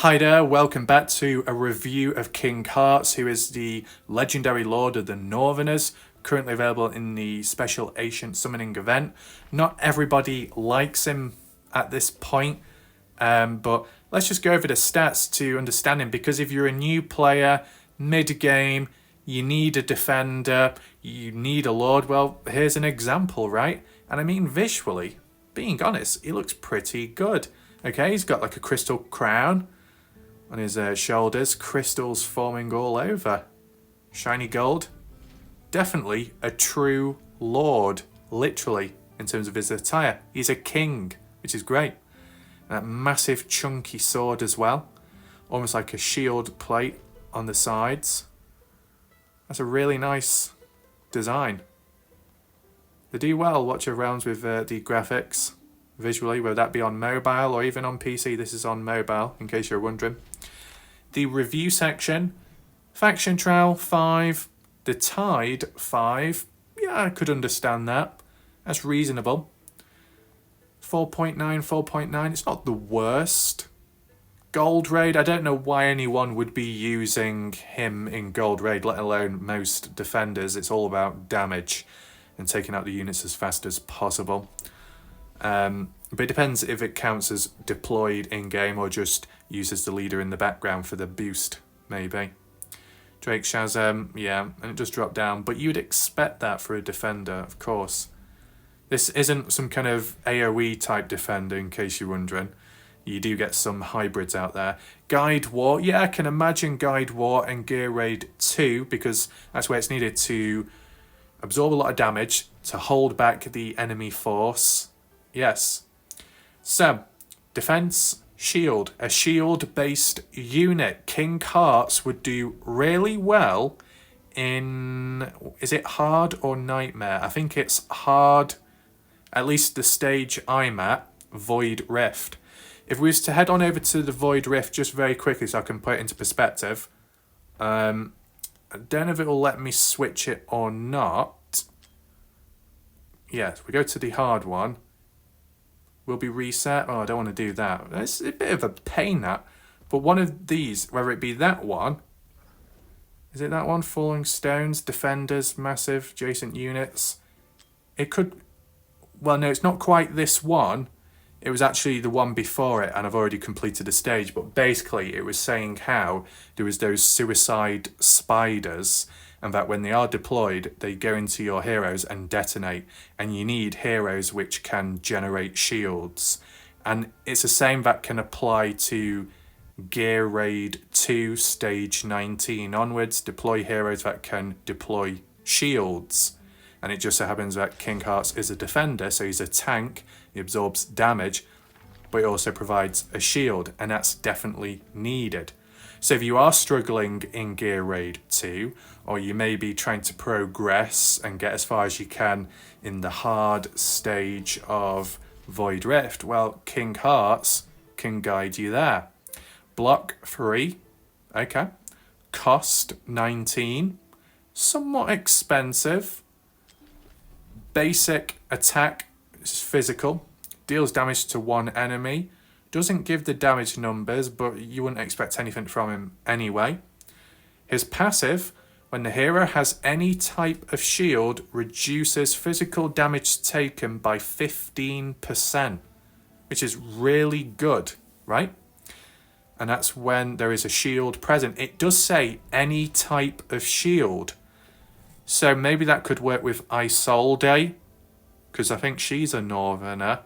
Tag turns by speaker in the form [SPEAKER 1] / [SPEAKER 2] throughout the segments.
[SPEAKER 1] Hi there, welcome back to a review of King Harz, who is the legendary Lord of the Northerners, currently available in the Special Ancient Summoning event. Not everybody likes him at this point, but let's just go over the stats to understand him, because if you're a new player, mid-game, you need a defender, you need a Lord, well, here's an example, right? And I mean visually, being honest, he looks pretty good. Okay, he's got like a crystal crown on his shoulders, crystals forming all over. Shiny gold. Definitely a true lord, literally, in terms of his attire. He's a king, which is great. That massive chunky sword as well. Almost like a shield plate on the sides. That's a really nice design. They do well, watch your rounds with the graphics visually, whether that be on mobile or even on PC. This is on mobile, in case you're wondering. The review section, Faction Trial 5, the Tide 5, yeah, I could understand that. That's reasonable. 4.9, 4.9, it's not the worst. Gold Raid, I don't know why anyone would be using him in Gold Raid, let alone most defenders. It's all about damage and taking out the units as fast as possible. But it depends if it counts as deployed in-game or just uses the leader in the background for the boost, maybe. Drake Shazam, yeah, and it does drop down, but you'd expect that for a defender, of course. This isn't some kind of AoE type defender, in case you're wondering. You do get some hybrids out there. Guide War, yeah, I can imagine Guide War and Gear Raid 2, because that's where it's needed to absorb a lot of damage, to hold back the enemy force. Yes. So, defense, shield. A shield-based unit. King Harz would do really well in... Is it hard or nightmare? I think it's hard, at least the stage I'm at, Void Rift. If we was to head on over to the Void Rift just very quickly so I can put it into perspective. I don't know if it will let me switch it or not. Yes, we go to the hard one. Will be reset. Oh, I don't want to do that. It's a bit of a pain, that. But one of these, whether it be that one, is it that one? Falling Stones, Defenders, Massive, Adjacent Units. It could, well, no, it's not quite this one. It was actually the one before it, and I've already completed the stage. But basically, it was saying how there was those suicide spiders, and that when they are deployed, they go into your heroes and detonate, and you need heroes which can generate shields. And it's the same that can apply to Gear Raid 2, Stage 19 onwards. Deploy heroes that can deploy shields. And it just so happens that King Harz is a defender, so he's a tank, he absorbs damage, but he also provides a shield, and that's definitely needed. So if you are struggling in Gear Raid 2, or you may be trying to progress and get as far as you can in the hard stage of Void Rift, well, King Harz can guide you there. Block 3, okay. Cost 19, somewhat expensive. Basic attack is physical, deals damage to one enemy. Doesn't give the damage numbers, but you wouldn't expect anything from him anyway. His passive, when the hero has any type of shield, reduces physical damage taken by 15%, which is really good, right? And that's when there is a shield present. It does say any type of shield. So maybe that could work with Isolde, because I think she's a Northerner.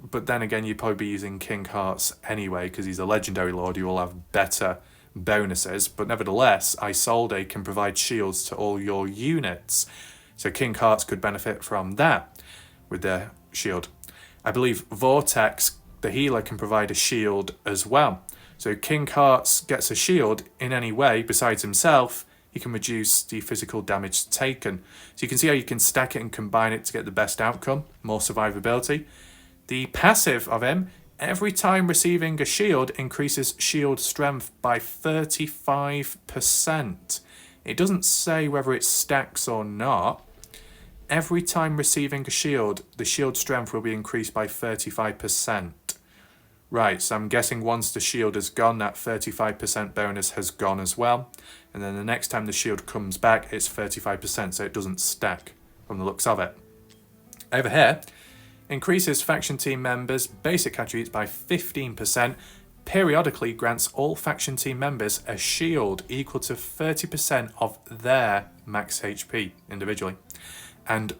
[SPEAKER 1] But then again, you'd probably be using King Harz anyway, because he's a legendary lord. You will have better bonuses. But nevertheless, Isolde can provide shields to all your units. So King Harz could benefit from that with their shield. I believe Vortex, the healer, can provide a shield as well. So King Harz gets a shield in any way besides himself. He can reduce the physical damage taken. So you can see how you can stack it and combine it to get the best outcome, more survivability. The passive of him, every time receiving a shield, increases shield strength by 35%. It doesn't say whether it stacks or not. Every time receiving a shield, the shield strength will be increased by 35%. Right, so I'm guessing once the shield is gone, that 35% bonus has gone as well. And then the next time the shield comes back, it's 35%, so it doesn't stack from the looks of it. Over here, increases faction team members' basic attributes by 15%, periodically grants all faction team members a shield equal to 30% of their max HP individually. And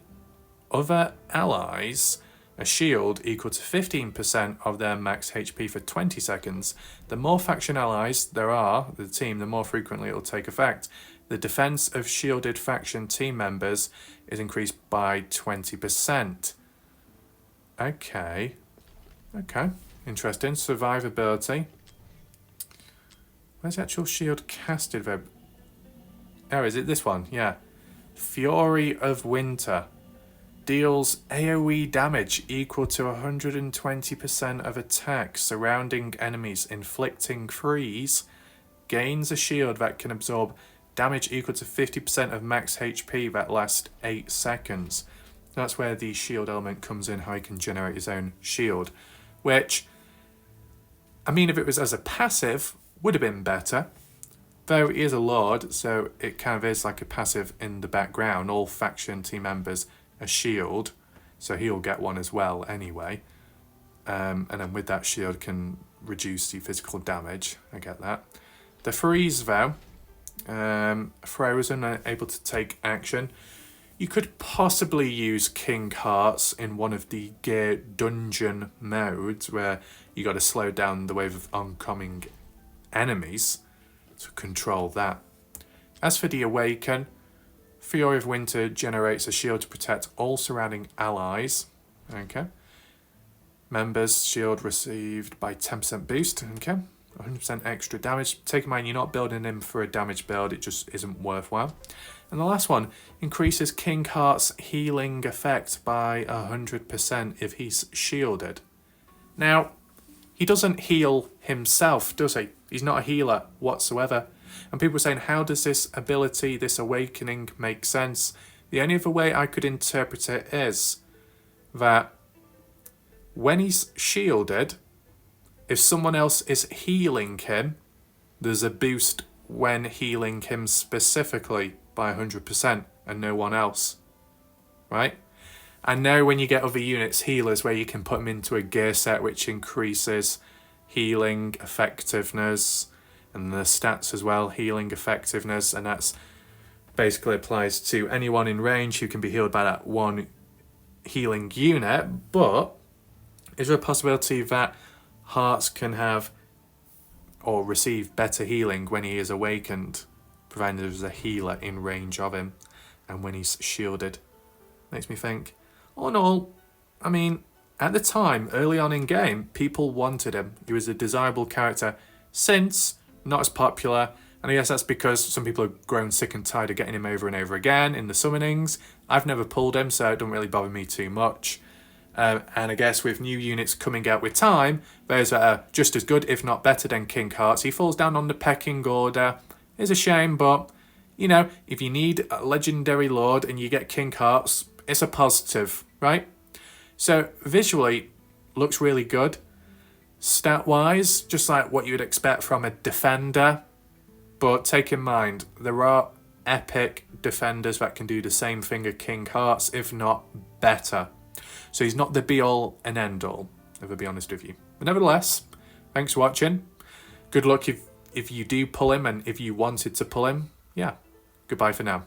[SPEAKER 1] other allies, a shield equal to 15% of their max HP for 20 seconds. The more faction allies there are, the team, the more frequently it will take effect. The defense of shielded faction team members is increased by 20%. Okay. Interesting. Survivability. Where's the actual shield casted? Oh, is it this one? Yeah. Fury of Winter. Deals AoE damage equal to 120% of attacks surrounding enemies, inflicting freeze. Gains a shield that can absorb damage equal to 50% of max HP that lasts 8 seconds. That's where the shield element comes in, how he can generate his own shield. Which, I mean, if it was as a passive, would have been better. Though he is a lord, so it kind of is like a passive in the background. All faction team members a shield, so he'll get one as well anyway. And then with that shield can reduce the physical damage. I get that. The freeze though, frozen, able to take action. You could possibly use King Harz in one of the gear dungeon modes where you got to slow down the wave of oncoming enemies to control that. As for the Awaken, Fury of Winter generates a shield to protect all surrounding allies. Okay. Members shield received by 10% boost. Okay. 100% extra damage. Take in mind you're not building him for a damage build, it just isn't worthwhile. And the last one increases King Heart's healing effect by 100% if he's shielded. Now, he doesn't heal himself, does he? He's not a healer whatsoever. And people are saying, how does this ability, this awakening, make sense? The only other way I could interpret it is that when he's shielded, if someone else is healing him, there's a boost when healing him specifically by 100% and no one else, right? And now when you get other units, healers, where you can put them into a gear set which increases healing effectiveness and the stats as well, healing effectiveness, and that's basically applies to anyone in range who can be healed by that one healing unit. But is there a possibility that Hearts can have or receive better healing when he is awakened, provided there's a healer in range of him, and when he's shielded? Makes me think, all in all, I mean, at the time, early on in game, people wanted him. He was a desirable character. Since, not as popular, and I guess that's because some people have grown sick and tired of getting him over and over again in the summonings. I've never pulled him, so it don't really bother me too much. And I guess with new units coming out with time, those that are just as good, if not better than King Hearts, he falls down on the pecking order. It's a shame, but, you know, if you need a legendary lord and you get King Hearts, it's a positive, right? So visually, looks really good. Stat-wise, just like what you would expect from a defender. But take in mind, there are epic defenders that can do the same thing as King Hearts, if not better. So he's not the be-all and end-all, if I'll be honest with you. But nevertheless, thanks for watching. Good luck if you do pull him, and if you wanted to pull him, yeah. Goodbye for now.